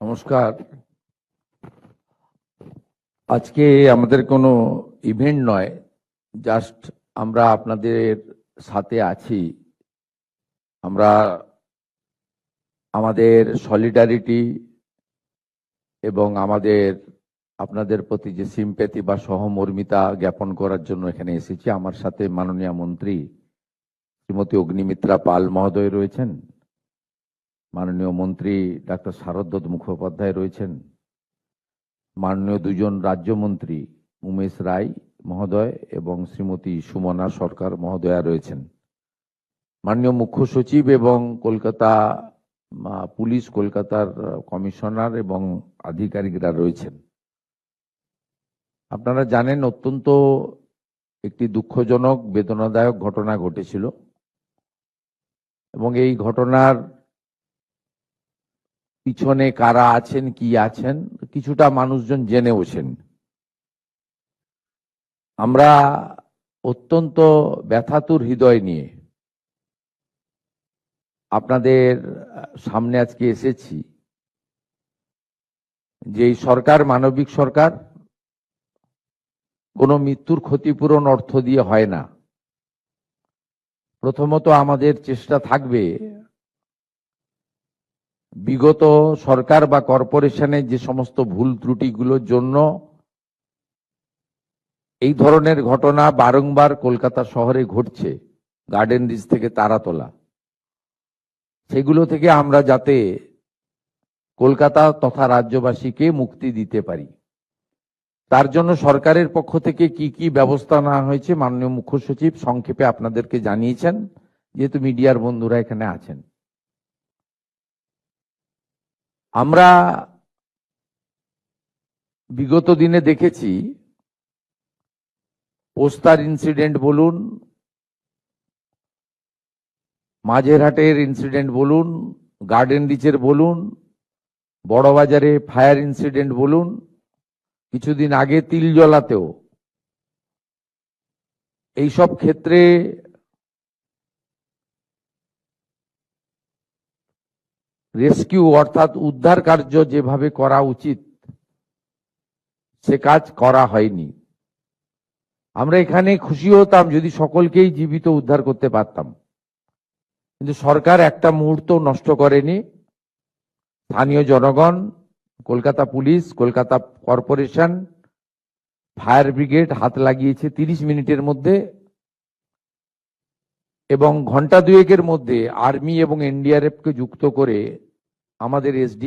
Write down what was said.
নমস্কার। আজকে আমাদের কোনো ইভেন্ট নয়, জাস্ট আমরা আপনাদের সাথে আছি। আমরা আমাদের সলিডারিটি এবং আপনাদের প্রতি যে সিম্প্যাথি বা সহমর্মিতা জ্ঞাপন করার জন্য এখানে এসেছি। আমার সাথে মাননীয় মন্ত্রী শ্রীমতী অগ্নিমিত্রা পাল মহোদয় রয়েছেন, মাননীয় মন্ত্রী ডাক্তার শারদত্ত মুখোপাধ্যায় রয়েছেন, মাননীয় দুজন রাজ্যমন্ত্রী উমেশ রায় মহোদয় এবং শ্রীমতী সুমনা সরকার মহোদয়া রয়েছেন, মাননীয় মুখ্য সচিব এবং কলকাতা পুলিশ, কলকাতার কমিশনার এবং আধিকারিকরা রয়েছেন। আপনারা জানেন, অত্যন্ত একটি দুঃখজনক বেদনাদায়ক ঘটনা ঘটেছিল এবং এই ঘটনার পিছনে কারা আছেন, কি আছেন, কিছুটা মানুষজন জেনেওছেন। আমরা অত্যন্ত ব্যথাতুর হৃদয় নিয়ে আপনাদের সামনে আজকে এসেছি। যে এই সরকার মানবিক সরকার, কোনো মৃত্যুর ক্ষতিপূরণ অর্থ দিয়ে হয় না। প্রথমত আমাদের চেষ্টা থাকবে বিগত সরকার বা কর্পোরেশনের যে সমস্ত ভুল ত্রুটিগুলোর জন্য এই ধরনের ঘটনা বারংবার কলকাতা শহরে ঘটছে, গার্ডেন রিচ থেকে তারাতলা, সেগুলো থেকে আমরা যাতে কলকাতা তথা রাজ্যবাসীকে মুক্তি দিতে পারি, তার জন্য সরকারের পক্ষ থেকে কি কি ব্যবস্থা নেওয়া হয়েছে মাননীয় মুখ্য সচিব সংক্ষেপে আপনাদেরকে জানিয়েছেন, যেহেতু মিডিয়ার বন্ধুরা এখানে আছেন। আমরা বিগত দিনে দেখেছি, পোস্তার ইনসিডেন্ট বলুন, মাঝেরহাটের ইনসিডেন্ট বলুন, গার্ডেন রিচের বলুন, বড়বাজারে ফায়ার ইনসিডেন্ট বলুন, কিছুদিন আগে তিলজলাতেও, এইসব ক্ষেত্রে রেস্কিউ অর্থাৎ উদ্ধার কার্য যেভাবে করা উচিত সে কাজ করা হয়নি। আমরা এখানে খুশি হতাম যদি সকলকেই জীবিত উদ্ধার করতে পারতাম, কিন্তু সরকার একটা মুহূর্ত নষ্ট করেনি। স্থানীয় জনগণ, Kolkata police, Kolkata corporation, fire brigade হাত লাগিয়েছে 30 মিনিটের মধ্যে, এবং ঘন্টা দুয়েকের মধ্যে আর্মি এবং এনডিআরএফ কে যুক্ত করে আমাদের এসডি